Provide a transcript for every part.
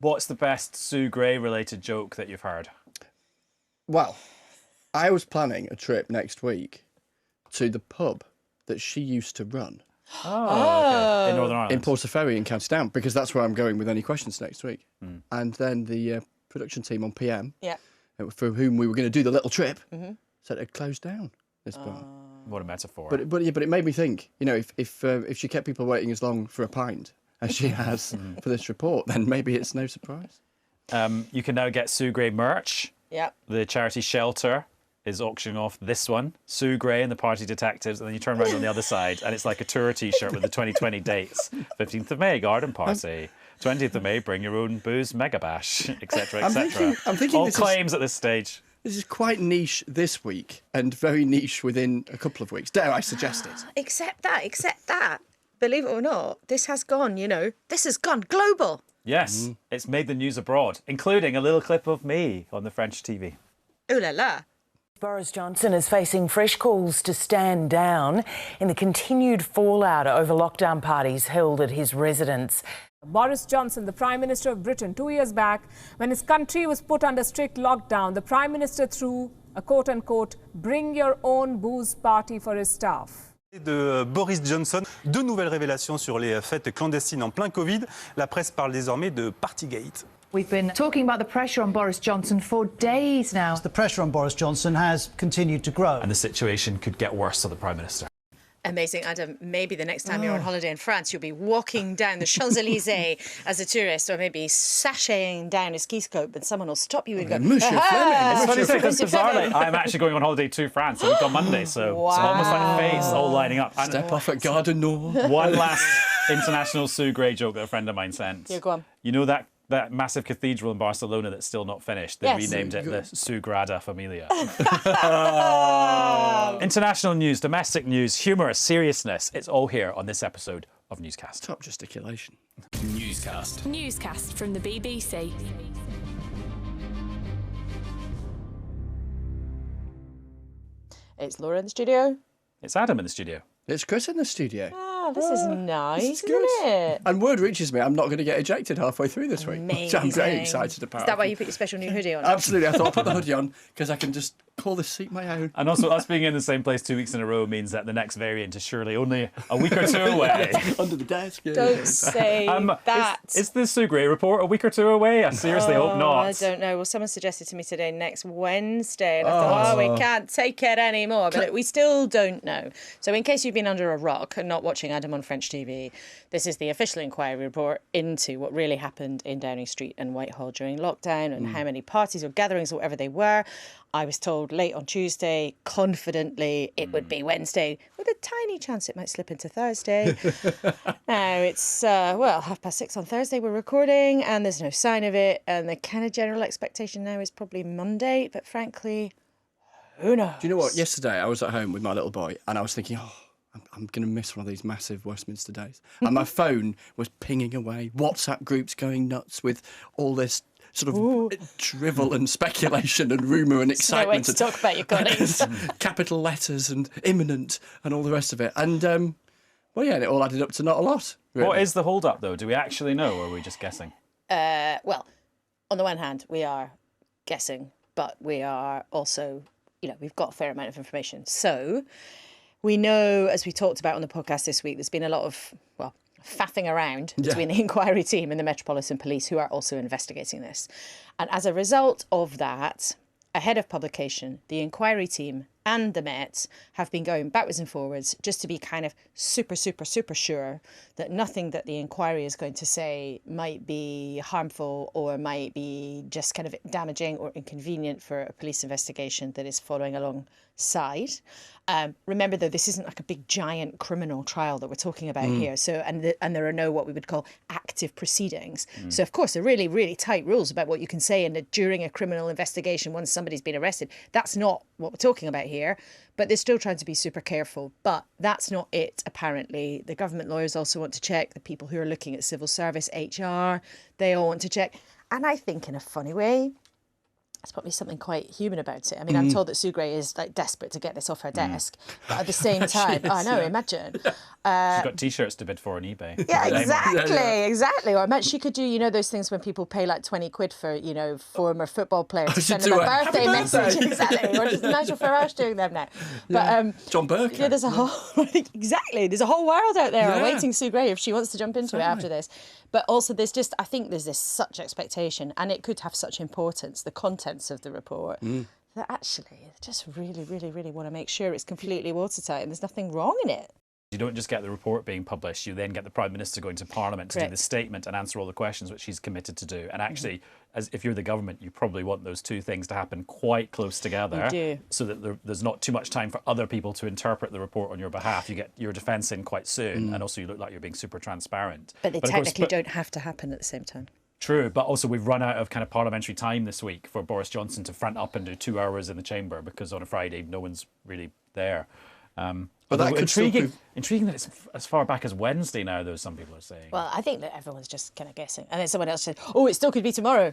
What's the best Sue Gray-related joke that you've heard? Well, I was planning a trip next week to the pub that she used to run. Okay. In Northern Ireland? In Portaferry in County Down, because that's where I'm going with any questions next week. And then the production team on PM, for whom we were going to do the little trip, said it closed down, this bar. What a metaphor. But it made me think, if she kept people waiting as long for a pint as she has for this report, then maybe it's no surprise. You can now get Sue Gray merch. Yep. The charity Shelter is auctioning off this one, Sue Gray and the Party Detectives, and then you turn around on the other side and it's like a tour T-shirt with the 2020 dates. 15th of May, garden party. 20th of May, bring your own booze, mega bash, etc., etc. I'm thinking all claims at this stage. This is quite niche this week and very niche within a couple of weeks. Dare I suggest it? Except that. Believe it or not, this has gone global. Yes, it's made the news abroad, including a little clip of me on the French TV. Ooh la la. Boris Johnson is facing fresh calls to stand down in the continued fallout over lockdown parties held at his residence. Boris Johnson, the Prime Minister of Britain, 2 years back, when his country was put under strict lockdown, the Prime Minister threw a quote-unquote bring your own booze party for his staff. De Boris Johnson, deux nouvelles révélations sur les fêtes clandestines en plein Covid. La presse parle désormais de Partygate. We've been talking about the pressure on Boris Johnson for days now. The pressure on Boris Johnson has continued to grow. And the situation could get worse for the Prime Minister. Amazing, Adam. Maybe the next time you're on holiday in France, you'll be walking down the Champs-Elysees as a tourist, or maybe sashaying down a ski slope, and someone will stop you and go, Monsieur Fleming. It's funny to say, because bizarrely, I'm actually going on holiday to France a week on Monday, so it's almost like fates all lining up. And Step off at Gare du Nord. one last international Sue Gray joke that a friend of mine sent. Yeah, go on. You know that massive cathedral in Barcelona that's still not finished? They Yes. renamed it the Sagrada Familia. International news, domestic news, humour, seriousness. It's all here on this episode of Newscast. Top gesticulation. Newscast. Newscast from the BBC. It's Laura in the studio. It's Adam in the studio. It's Chris in the studio. Oh, this is nice, This is isn't it? And word reaches me, I'm not going to get ejected halfway through this week. Which I'm very excited about. Is that why you put your special new hoodie on? Absolutely. I thought I'd put the hoodie on because I can just call this seat my own. And also, us being in the same place 2 weeks in a row means that the next variant is surely only a week or two away. Under the desk. Yeah. Don't say that. Is the Sue Gray report a week or two away? I seriously hope not. I don't know. Well, someone suggested to me today next Wednesday, and I thought, we can't take it anymore. But we still don't know. So in case you've been under a rock and not watching Adam on French TV, this is the official inquiry report into what really happened in Downing Street and Whitehall during lockdown and how many parties or gatherings or whatever they were. I was told late on Tuesday, confidently, it would be Wednesday, with a tiny chance it might slip into Thursday. Now it's, 6:30 on Thursday we're recording, and there's no sign of it. And the kind of general expectation now is probably Monday, but frankly, who knows? Do you know what? Yesterday I was at home with my little boy and I was thinking, I'm going to miss one of these massive Westminster days. And my phone was pinging away, WhatsApp groups going nuts with all this sort of drivel and speculation and rumour and excitement. No way to talk about your colleagues. Capital letters and imminent and all the rest of it. And, it all added up to not a lot. Really. What is the hold-up, though? Do we actually know, or are we just guessing? Well, on the one hand, we are guessing, but we are also, we've got a fair amount of information. So we know, as we talked about on the podcast this week, there's been a lot of, faffing around between the inquiry team and the Metropolitan Police, who are also investigating this. And as a result of that, ahead of publication, the inquiry team and the Met have been going backwards and forwards just to be kind of super, super, super sure that nothing that the inquiry is going to say might be harmful or might be just kind of damaging or inconvenient for a police investigation that is following alongside. Remember, though, this isn't like a big giant criminal trial that we're talking about here. So, and there are no what we would call active proceedings. So, of course, there are really, really tight rules about what you can say during a criminal investigation once somebody's been arrested. That's not what we're talking about here. But they're still trying to be super careful. But that's not it, apparently. The government lawyers also want to check. The people who are looking at civil service, HR, they all want to check. And I think in a funny way, There's probably something quite human about it. I mean, I'm told that Sue Gray is like desperate to get this off her desk, but at the same time, I know, imagine. She's got T-shirts to bid for on eBay. Yeah, exactly. Or I mean, she could do, those things when people pay like 20 quid for, former football players to send them a birthday message. Exactly. Or just Nigel Farage doing them now. But John Burke. Yeah, there's a whole there's a whole world out there awaiting Sue Gray if she wants to jump into it after this. But also I think there's this such expectation, and it could have such importance, the contents of the report, that actually I just really, really, really want to make sure it's completely watertight and there's nothing wrong in it. You don't just get the report being published, you then get the Prime Minister going to Parliament to do the statement and answer all the questions, which she's committed to do. And actually, as if you're the government, you probably want those two things to happen quite close together, so that there's not too much time for other people to interpret the report on your behalf. You get your defence in quite soon, and also you look like you're being super transparent. But they technically don't have to happen at the same time. True, but also we've run out of kind of parliamentary time this week for Boris Johnson to front up and do 2 hours in the chamber, because on a Friday no one's really there. But that could intriguing that it's as far back as Wednesday now, though, some people are saying. Well, I think that everyone's just kind of guessing. And then someone else said, oh, it still could be tomorrow.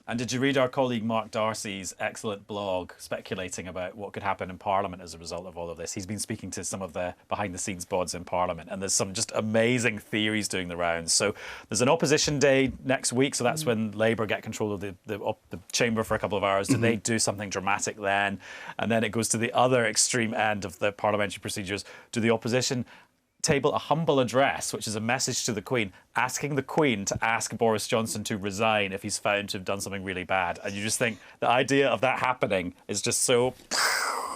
And did you read our colleague Mark Darcy's excellent blog speculating about what could happen in Parliament as a result of all of this? He's been speaking to some of the behind-the-scenes bods in Parliament, and there's some just amazing theories doing the rounds. So there's an opposition day next week, so that's when Labour get control of the chamber for a couple of hours. Do they do something dramatic then? And then it goes to the other extreme end of the parliamentary procedures. Do the opposition table a humble address, which is a message to the Queen, asking the Queen to ask Boris Johnson to resign if he's found to have done something really bad? And you just think the idea of that happening is just so...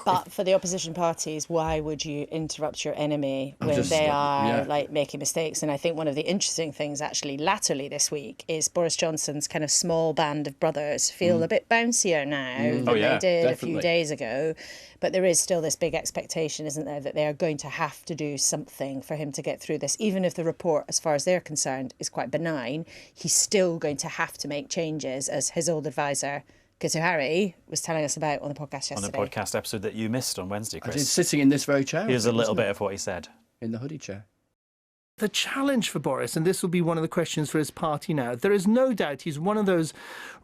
But for the opposition parties, why would you interrupt your enemy when they are like making mistakes? And I think one of the interesting things actually latterly this week is Boris Johnson's kind of small band of brothers feel a bit bouncier now than they did a few days ago. But there is still this big expectation, isn't there, that they are going to have to do something for him to get through this. Even if the report, as far as they're concerned, is quite benign, he's still going to have to make changes, as his old advisor, Guto Harry, was telling us about on the podcast yesterday. On the podcast episode that you missed on Wednesday, Chris. I did, sitting in this very chair. Here's a little bit of what he said. In the hoodie chair. The challenge for Boris, and this will be one of the questions for his party now, there is no doubt he's one of those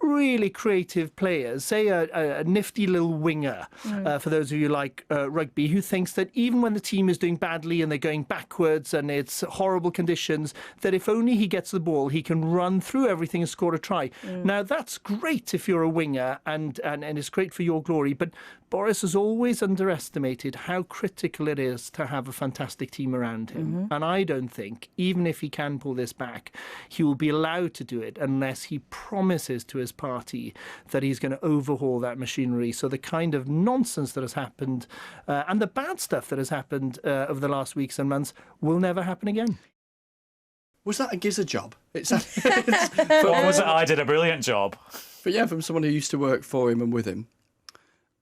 really creative players, say a nifty little winger, for those of you like rugby, who thinks that even when the team is doing badly and they're going backwards and it's horrible conditions, that if only he gets the ball, he can run through everything and score a try. Now, that's great if you're a winger and it's great for your glory, but Boris has always underestimated how critical it is to have a fantastic team around him. And I don't think, even if he can pull this back, he will be allowed to do it unless he promises to his party that he's going to overhaul that machinery. So the kind of nonsense that has happened and the bad stuff that has happened over the last weeks and months will never happen again. Was that a gizzard job? Or was it I did a brilliant job? But yeah, from someone who used to work for him and with him.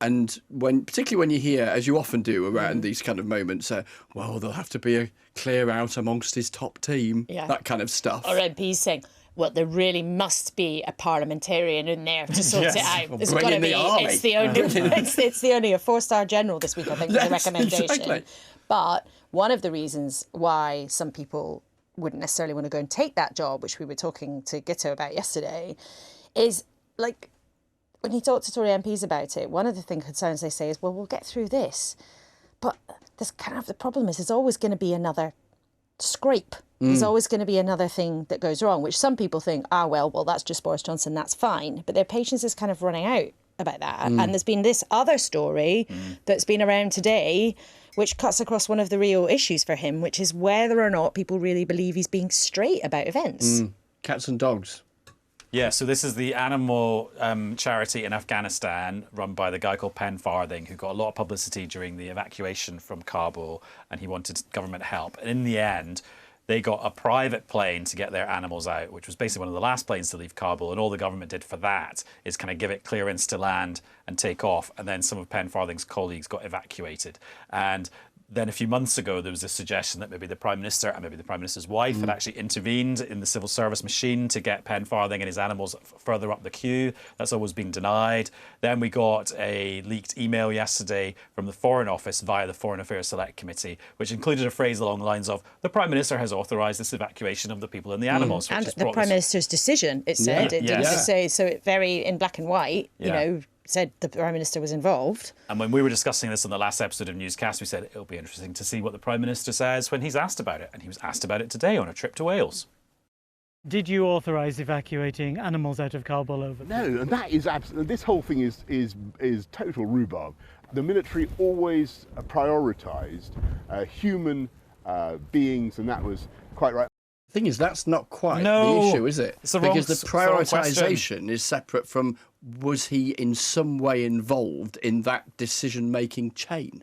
And particularly when you hear, as you often do around these kind of moments, well, there'll have to be a clear out amongst his top team, that kind of stuff. Or MPs saying, well, there really must be a parliamentarian in there to sort it out. There's got to be. It's the only. It's the only a 4-star general this week, I think, was the recommendation. Exactly. But one of the reasons why some people wouldn't necessarily want to go and take that job, which we were talking to Guto about yesterday, is like, when you talk to Tory MPs about it, one of the concerns they say is, well, we'll get through this. But there's kind of the problem is there's always going to be another scrape. There's always going to be another thing that goes wrong, which some people think, well, that's just Boris Johnson, that's fine. But their patience is kind of running out about that. And there's been this other story that's been around today, which cuts across one of the real issues for him, which is whether or not people really believe he's being straight about events. Cats and dogs. Yeah, so this is the animal charity in Afghanistan run by the guy called Penn Farthing, who got a lot of publicity during the evacuation from Kabul, and he wanted government help. And in the end, they got a private plane to get their animals out, which was basically one of the last planes to leave Kabul. And all the government did for that is kind of give it clearance to land and take off. And then some of Penn Farthing's colleagues got evacuated. And then a few months ago, there was a suggestion that maybe the Prime Minister and maybe the Prime Minister's wife had actually intervened in the civil service machine to get Penfarthing and his animals further up the queue. That's always been denied. Then we got a leaked email yesterday from the Foreign Office via the Foreign Affairs Select Committee, which included a phrase along the lines of, the Prime Minister has authorised this evacuation of the people and the animals. And the Prime Minister's decision, it said. It didn't just say, so it very, in black and white, you know, said the Prime Minister was involved. And when we were discussing this on the last episode of Newscast, we said it'll be interesting to see what the Prime Minister says when he's asked about it. And he was asked about it today on a trip to Wales. Did you authorise evacuating animals out of Kabul over there? No, and that is absolutely, this whole thing is total rhubarb. The military always prioritised human beings, and that was quite right. The thing is, that's not quite the issue, is it? It's the because the prioritisation is separate from, was he in some way involved in that decision-making chain?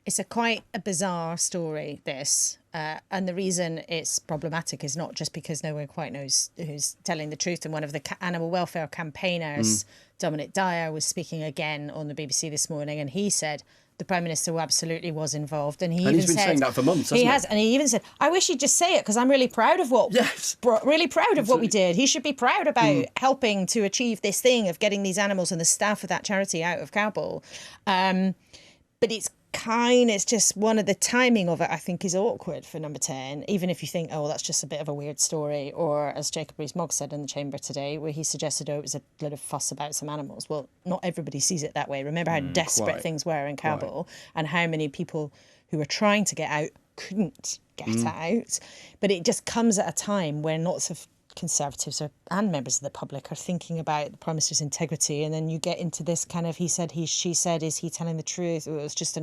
It's quite a bizarre story, this. And the reason it's problematic is not just because no one quite knows who's telling the truth. And one of the animal welfare campaigners, Dominic Dyer, was speaking again on the BBC this morning, and he said the Prime Minister absolutely was involved. And he's been saying that for months, hasn't he? He has, and he even said, I wish he'd just say it because I'm really proud of what what we did. He should be proud about helping to achieve this thing of getting these animals and the staff of that charity out of Kabul. But it's just one of the timing of it, I think, is awkward for Number 10, even if you think, oh, that's just a bit of a weird story. Or as Jacob Rees-Mogg said in the Chamber today, where he suggested, it was a little fuss about some animals. Well, not everybody sees it that way. Remember how desperate things were in Kabul and how many people who were trying to get out couldn't get out. But it just comes at a time when lots of Conservatives and members of the public are thinking about the Prime Minister's integrity, and then you get into this kind of he said, she said, is he telling the truth? It was just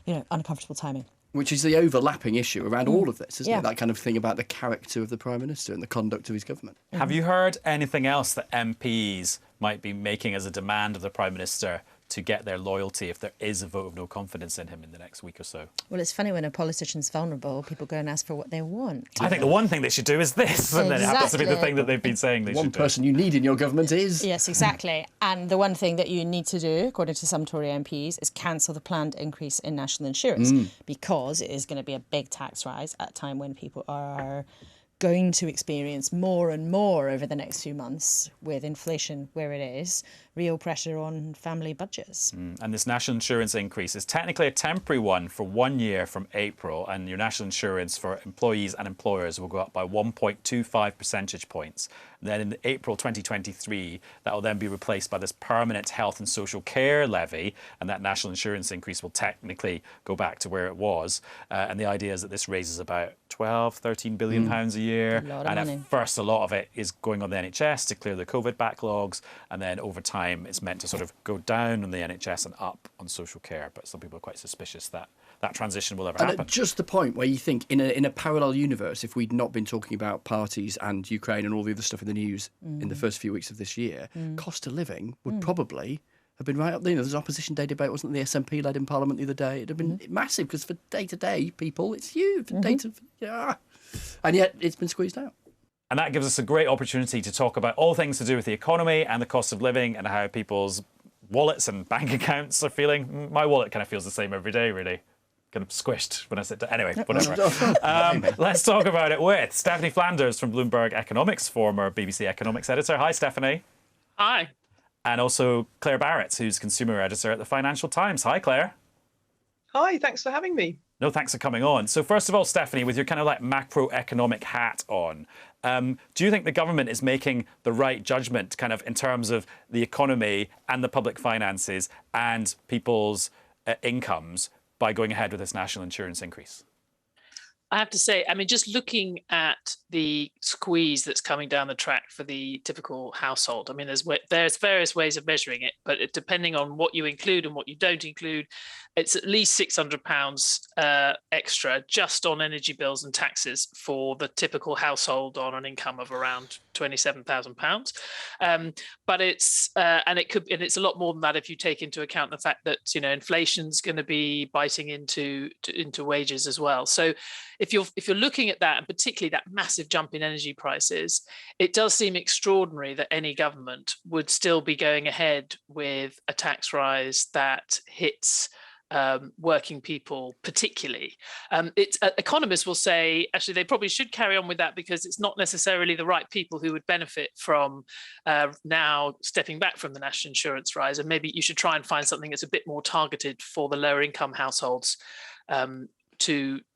uncomfortable timing. Which is the overlapping issue around all of this, isn't it? That kind of thing about the character of the Prime Minister and the conduct of his government. Have you heard anything else that MPs might be making as a demand of the Prime Minister to get their loyalty if there is a vote of no confidence in him in the next week or so? Well, it's funny when a politician's vulnerable, people go and ask for what they want. I think the one thing they should do is this, and then it happens to be the thing that they've been saying they should do. One person you need in your government is... Yes, exactly. And the one thing that you need to do, according to some Tory MPs, is cancel the planned increase in national insurance, because it is going to be a big tax rise at a time when people are going to experience more and more over the next few months, with inflation where it is, real pressure on family budgets. And this national insurance increase is technically a temporary one for 1 year from April, and your national insurance for employees and employers will go up by 1.25 percentage points. And then in April 2023, that will then be replaced by this permanent health and social care levy, and that national insurance increase will technically go back to where it was. And the idea is that this raises about 12, 13 billion pounds a year. A lot of money. At first, a lot of it is going on the NHS to clear the COVID backlogs, and then over time, it's meant to sort of go down on the NHS and up on social care. But some people are quite suspicious that that transition will ever happen. And at just the point where you think, in a parallel universe, if we'd not been talking about parties and Ukraine and all the other stuff in the news in the first few weeks of this year, cost of living would probably have been right up there. There's an Opposition Day debate, wasn't there? The SNP led in Parliament the other day. It'd have been massive, because for day-to-day people, it's huge. And yet it's been squeezed out. And that gives us a great opportunity to talk about all things to do with the economy and the cost of living and how people's wallets and bank accounts are feeling. My wallet kind of feels the same every day, really. Kind of squished when I sit down. Anyway, whatever. Let's talk about it with Stephanie Flanders from Bloomberg Economics, former BBC Economics editor. Hi, Stephanie. Hi. And also Claer Barrett, who's consumer editor at the Financial Times. Hi, Claer. Hi, thanks for having me. No, thanks for coming on. So first of all, Stephanie, with your kind of like macroeconomic hat on, do you think the government is making the right judgment kind of in terms of the economy and the public finances and people's incomes by going ahead with this national insurance increase? I have to say, I mean, just looking at the squeeze that's coming down the track for the typical household, I mean, there's various ways of measuring it, but depending on what you include and what you don't include, it's at least £600 extra just on energy bills and taxes for the typical household on an income of around £27,000. But it's it's a lot more than that if you take into account the fact that inflation's going to be biting into wages as well. So if you're looking at that, and particularly that massive jump in energy prices, it does seem extraordinary that any government would still be going ahead with a tax rise that hits working people particularly. Economists will say, actually, they probably should carry on with that because it's not necessarily the right people who would benefit from now stepping back from the national insurance rise. And maybe you should try and find something that's a bit more targeted for the lower income households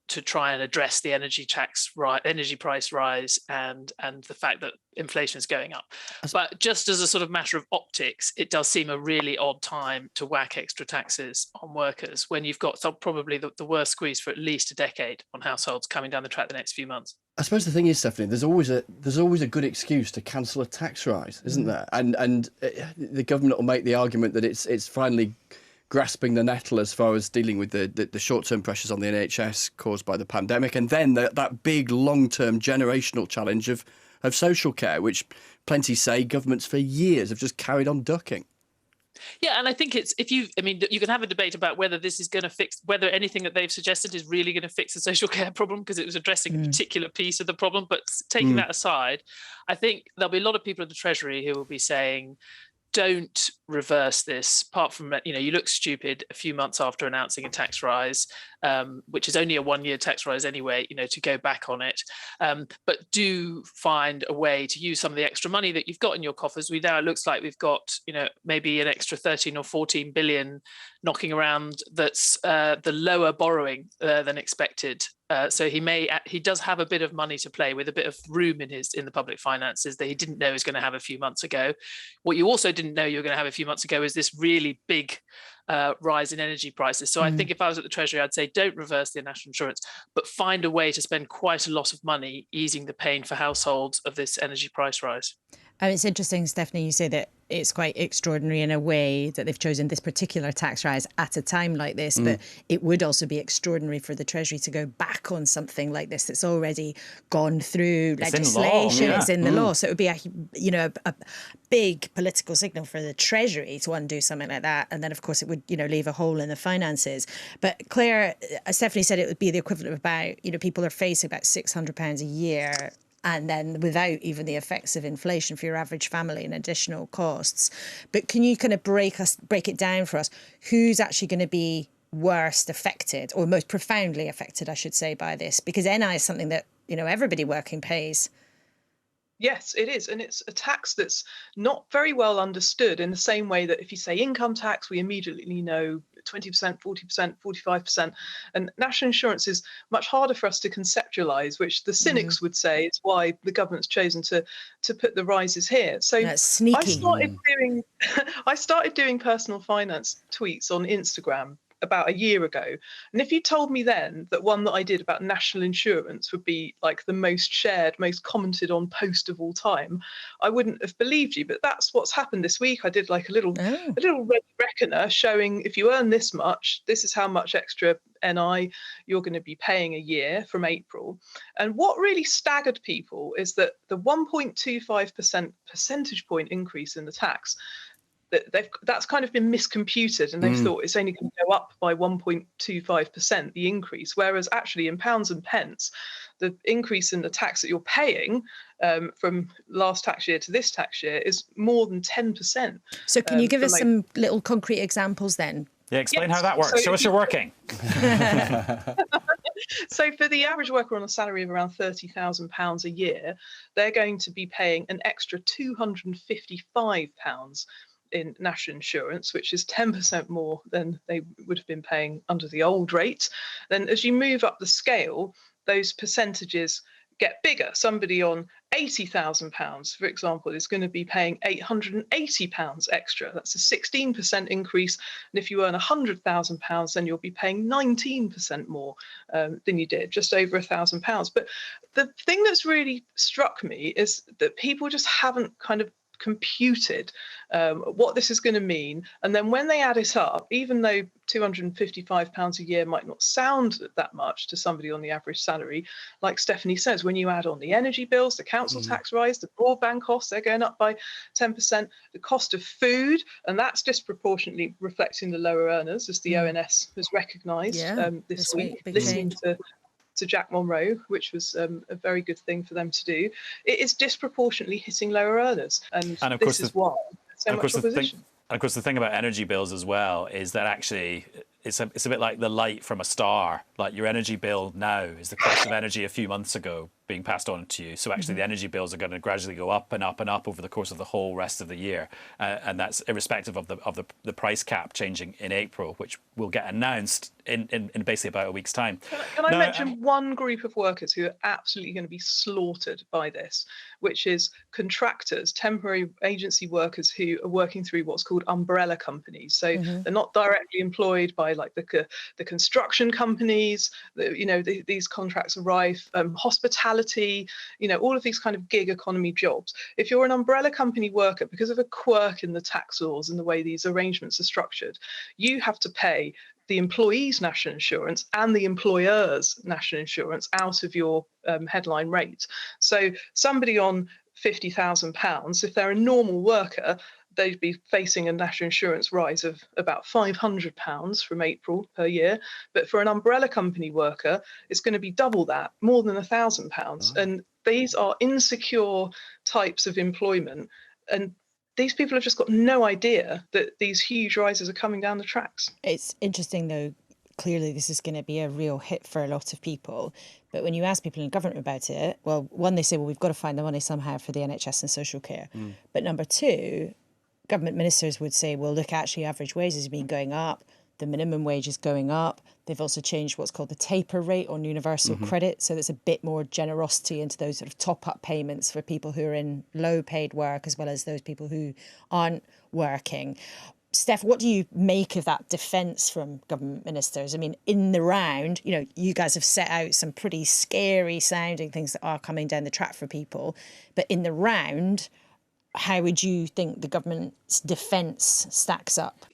to try and address the energy price rise and the fact that inflation is going up. But just as a sort of matter of optics, it does seem a really odd time to whack extra taxes on workers when you've got probably the worst squeeze for at least a decade on households coming down the track the next few months. I suppose the thing is, Stephanie, there's always a good excuse to cancel a tax rise, isn't there? And the government will make the argument that it's finally grasping the nettle as far as dealing with the short-term pressures on the NHS caused by the pandemic, and then that big long-term generational challenge of social care, which plenty say governments for years have just carried on ducking. Yeah, and I think you can have a debate about whether this is going to fix, whether anything that they've suggested is really going to fix the social care problem, because it was addressing a particular piece of the problem. But taking that aside, I think there'll be a lot of people at the Treasury who will be saying, don't reverse this, apart from, you look stupid a few months after announcing a tax rise, which is only a one-year tax rise anyway, to go back on it. But do find a way to use some of the extra money that you've got in your coffers. It looks like we've got, maybe an extra 13 or 14 billion knocking around that's the lower borrowing than expected. So he does have a bit of money to play with, a bit of room in the public finances that he didn't know he was going to have a few months ago. What you also didn't know you were going to have a few months ago is this really big rise in energy prices. So I think if I was at the Treasury, I'd say don't reverse the national insurance, but find a way to spend quite a lot of money easing the pain for households of this energy price rise. It's interesting, Stephanie, you say that it's quite extraordinary in a way that they've chosen this particular tax rise at a time like this, but it would also be extraordinary for the Treasury to go back on something like this that's already gone through legislation. It's in the law. So it would be a big political signal for the Treasury to undo something like that. And then, of course, it would, leave a hole in the finances. But Claer, as Stephanie said, it would be the equivalent of about, people are facing about £600 a year, and then without even the effects of inflation for your average family and additional costs. But can you kind of break it down for us? Who's actually going to be worst affected, or most profoundly affected, I should say, by this? Because NI is something that, everybody working pays. Yes, it is. And it's a tax that's not very well understood, in the same way that if you say income tax, we immediately know 20%, 40%, 45%. And national insurance is much harder for us to conceptualise, which the cynics would say is why the government's chosen to put the rises here. So that's sneaky. I started doing personal finance tweets on Instagram about a year ago. And if you told me then that one that I did about national insurance would be like the most shared, most commented on post of all time, I wouldn't have believed you. But that's what's happened this week. I did like a little red reckoner showing if you earn this much, this is how much extra NI you're going to be paying a year from April. And what really staggered people is that the 1.25% percentage point increase in the tax, that's kind of been miscomputed, and they've thought it's only going to go up by 1.25%, the increase, whereas actually in pounds and pence, the increase in the tax that you're paying from last tax year to this tax year is more than 10%. So can you give us some little concrete examples then? Yeah, explain how that works. Show us you're working. So for the average worker on a salary of around £30,000 a year, they're going to be paying an extra £255 in national insurance, which is 10% more than they would have been paying under the old rate. Then as you move up the scale, those percentages get bigger. Somebody on £80,000, for example, is going to be paying £880 extra. That's a 16% increase. And if you earn £100,000, then you'll be paying 19% more than you did, just over £1,000. But the thing that's really struck me is that people just haven't kind of computed what this is going to mean. And then when they add it up, even though £255 a year might not sound that much to somebody on the average salary, like Stephanie says, when you add on the energy bills, the council tax rise, the broadband costs, they're going up by 10%, the cost of food, and that's disproportionately reflecting the lower earners, as the ONS has recognised this week, listening to Jack Monroe, which was a very good thing for them to do. It is disproportionately hitting lower earners, and of this is why so much opposition. And of course, the thing about energy bills as well is that actually it's a bit like the light from a star. Like your energy bill now is the cost of energy a few months ago being passed on to you. So actually the energy bills are going to gradually go up and up and up over the course of the whole rest of the year. And that's irrespective of the price cap changing in April, which will get announced in basically about a week's time. Can I mention one group of workers who are absolutely going to be slaughtered by this, which is contractors, temporary agency workers who are working through what's called umbrella companies. So they're not directly employed by like the construction companies. These contracts are rife, hospitality, all of these kind of gig economy jobs. If you're an umbrella company worker, because of a quirk in the tax laws and the way these arrangements are structured, you have to pay the employee's national insurance and the employer's national insurance out of your headline rate. So somebody on £50,000, if they're a normal worker, they'd be facing a national insurance rise of about £500 from April per year. But for an umbrella company worker, it's going to be double that, more than £1,000. And these are insecure types of employment. And these people have just got no idea that these huge rises are coming down the tracks. It's interesting, though. Clearly, this is going to be a real hit for a lot of people. But when you ask people in government about it, well, one, they say, well, we've got to find the money somehow for the NHS and social care. But number two, government ministers would say, well, look, actually, average wages have been going up. The minimum wage is going up. They've also changed what's called the taper rate on universal credit. So there's a bit more generosity into those sort of top-up payments for people who are in low-paid work, as well as those people who aren't working. Steph, what do you make of that defence from government ministers? I mean, in the round, you guys have set out some pretty scary sounding things that are coming down the track for people. But in the round, how would you think the government's defence stacks up?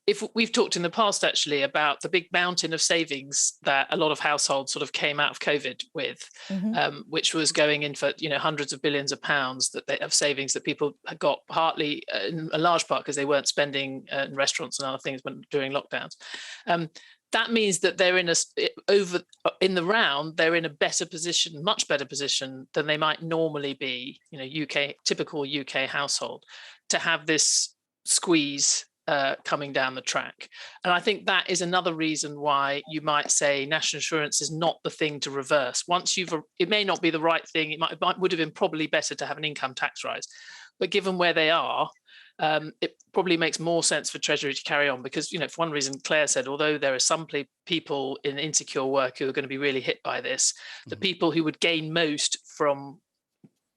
If we've talked in the past, actually, about the big mountain of savings that a lot of households sort of came out of COVID with, which was going in for hundreds of billions of pounds of savings that people had got, partly in a large part because they weren't spending in restaurants and other things during lockdowns. That means that they're in the round, they're in a better position, much better position than they might normally be, typical UK household, to have this squeeze coming down the track. And I think that is another reason why you might say national insurance is not the thing to reverse. It may not be the right thing. It would have been probably better to have an income tax rise. But given where they are, it probably makes more sense for Treasury to carry on because, for one reason, Claer said, although there are some people in insecure work who are going to be really hit by this, the people who would gain most from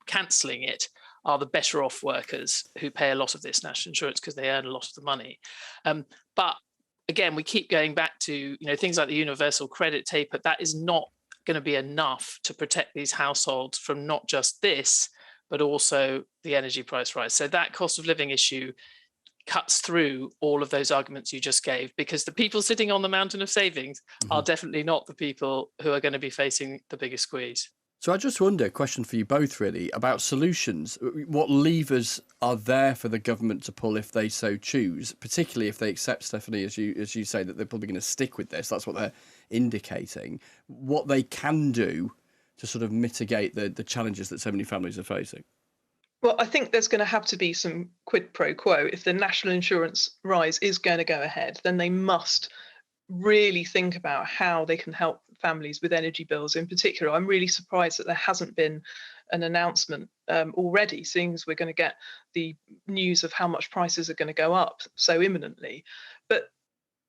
cancelling it are the better off workers who pay a lot of this national insurance because they earn a lot of the money. But again, we keep going back to things like the universal credit taper. That is not going to be enough to protect these households from not just this, but also the energy price rise. So that cost of living issue cuts through all of those arguments you just gave, because the people sitting on the mountain of savings are definitely not the people who are going to be facing the biggest squeeze. So I just wonder, a question for you both really, about solutions. What levers are there for the government to pull if they so choose, particularly if they accept, Stephanie, as you say, that they're probably going to stick with this, that's what they're indicating, what they can do to sort of mitigate the challenges that so many families are facing? Well, I think there's going to have to be some quid pro quo. If the national insurance rise is going to go ahead, then they must really think about how they can help families with energy bills in particular. I'm really surprised that there hasn't been an announcement already, seeing as we're going to get the news of how much prices are going to go up so imminently. But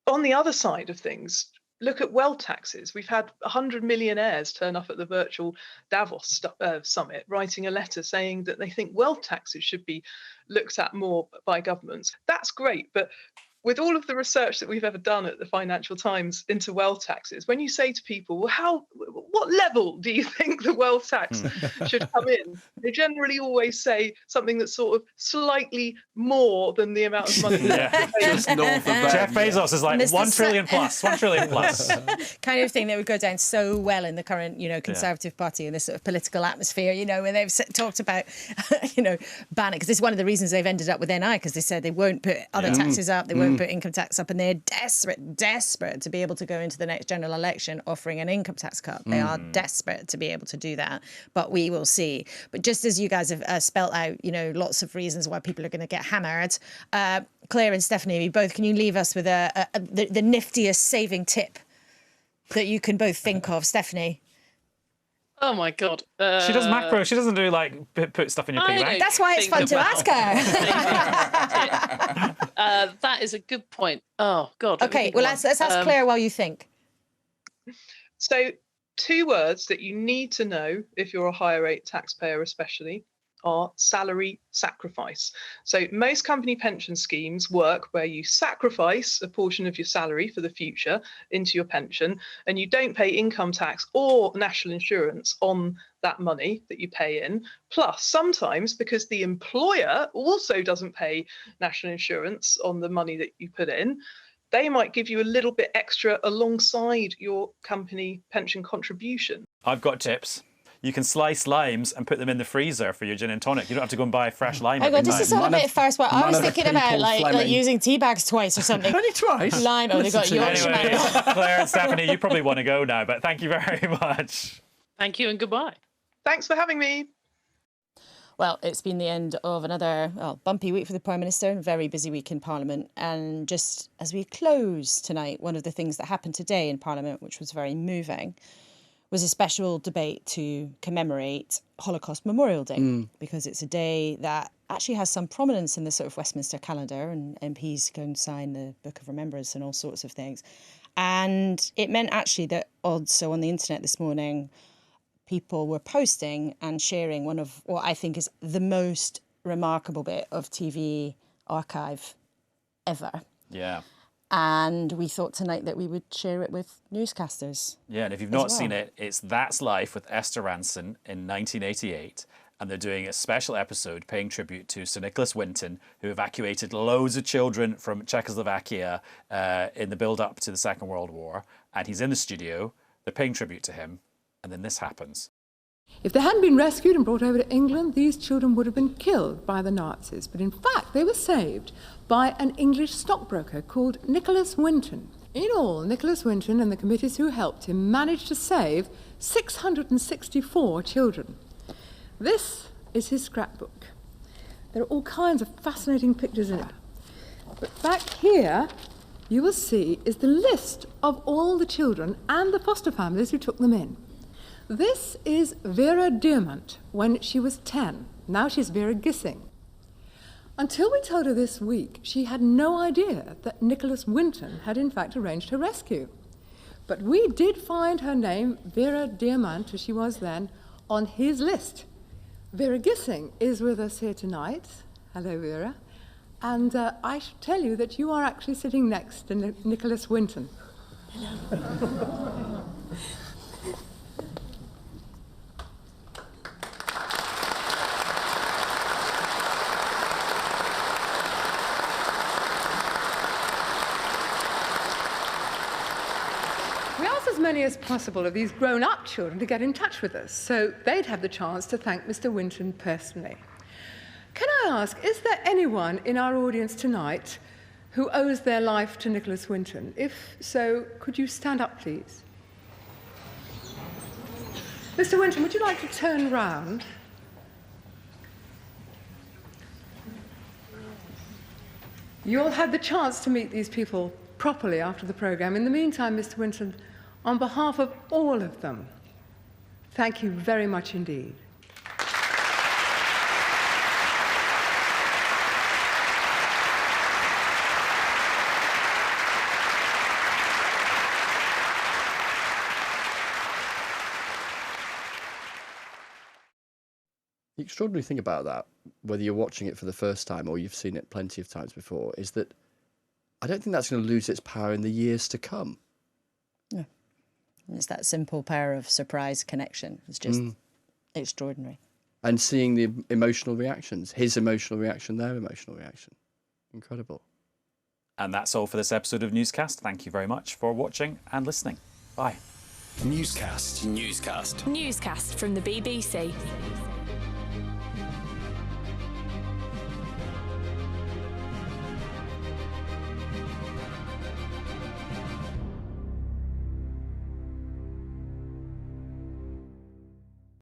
on the other side of things, look at wealth taxes. We've had 100 millionaires turn up at the virtual Davos summit, writing a letter saying that they think wealth taxes should be looked at more by governments. That's great, but with all of the research that we've ever done at the Financial Times into wealth taxes, when you say to people, well, what level do you think the wealth tax should come in? They generally always say something that's sort of slightly more than the amount of money. Just north of that. Jeff Bezos is like 1 trillion plus, 1 trillion plus. Kind of thing that would go down so well in the current, Conservative Party and this sort of political atmosphere, when they've talked about, banning, because this is one of the reasons they've ended up with NI, because they said they won't put other taxes up, they won't put income tax up, and they're desperate to be able to go into the next general election offering an income tax cut. They are desperate to be able to do that, but we will see. But just as you guys have spelt out, lots of reasons why people are going to get hammered, Claer and Stephanie, can you leave us with the niftiest saving tip that you can both think of? Stephanie? Oh my God. She does macro. She doesn't do like put stuff in your piggy bank. That's why it's fun to ask her. That is a good point. Oh God. Okay, well let's ask Claer while you think. So 2 words that you need to know if you're a higher rate taxpayer especially are salary sacrifice. So most company pension schemes work where you sacrifice a portion of your salary for the future into your pension, and you don't pay income tax or national insurance on that money that you pay in. Plus, sometimes because the employer also doesn't pay national insurance on the money that you put in, they might give you a little bit extra alongside your company pension contribution. I've got tips. You can slice limes and put them in the freezer for your gin and tonic. You don't have to go and buy fresh lime every time. Just to sort of bit first, I was thinking about like using tea bags twice or something. Only twice? Lime, they got Yorkshire. Anyway, Claer and Stephanie, you probably want to go now, but thank you very much. Thank you and goodbye. Thanks for having me. Well, it's been the end of another bumpy week for the Prime Minister, a very busy week in Parliament. And just as we close tonight, one of the things that happened today in Parliament, which was very moving, was a special debate to commemorate Holocaust Memorial Day, because it's a day that actually has some prominence in the sort of Westminster calendar, and MPs go and sign the Book of Remembrance and all sorts of things. And it meant actually that so on the internet this morning, people were posting and sharing one of what I think is the most remarkable bit of TV archive ever. Yeah. And we thought tonight that we would share it with newscasters. Yeah, and if you've not seen it, it's That's Life with Esther Rantzen in 1988. And they're doing a special episode paying tribute to Sir Nicholas Winton, who evacuated loads of children from Czechoslovakia in the build-up to the Second World War. And he's in the studio. They're paying tribute to him. And then this happens. If they hadn't been rescued and brought over to England, these children would have been killed by the Nazis. But in fact, they were saved by an English stockbroker called Nicholas Winton. In all, Nicholas Winton and the committees who helped him managed to save 664 children. This is his scrapbook. There are all kinds of fascinating pictures in it. But back here, you will see, is the list of all the children and the foster families who took them in. This is Vera Diamant when she was 10. Now she's Vera Gissing. Until we told her this week, she had no idea that Nicholas Winton had in fact arranged her rescue. But we did find her name, Vera Diamant, as she was then, on his list. Vera Gissing is with us here tonight. Hello, Vera. And I should tell you that you are actually sitting next to Nicholas Winton. Hello. As many as possible of these grown-up children to get in touch with us, so they'd have the chance to thank Mr. Winton personally. Can I ask, is there anyone in our audience tonight who owes their life to Nicholas Winton? If so, could you stand up, please? Mr. Winton, would you like to turn round? You'll have the chance to meet these people properly after the programme. In the meantime, Mr. Winton, on behalf of all of them, thank you very much indeed. The extraordinary thing about that, whether you're watching it for the first time or you've seen it plenty of times before, is that I don't think that's going to lose its power in the years to come. No. It's that simple power of surprise connection. It's just extraordinary. And seeing the emotional reactions, his emotional reaction, their emotional reaction. Incredible. And that's all for this episode of Newscast. Thank you very much for watching and listening. Bye. Newscast. Newscast from the BBC.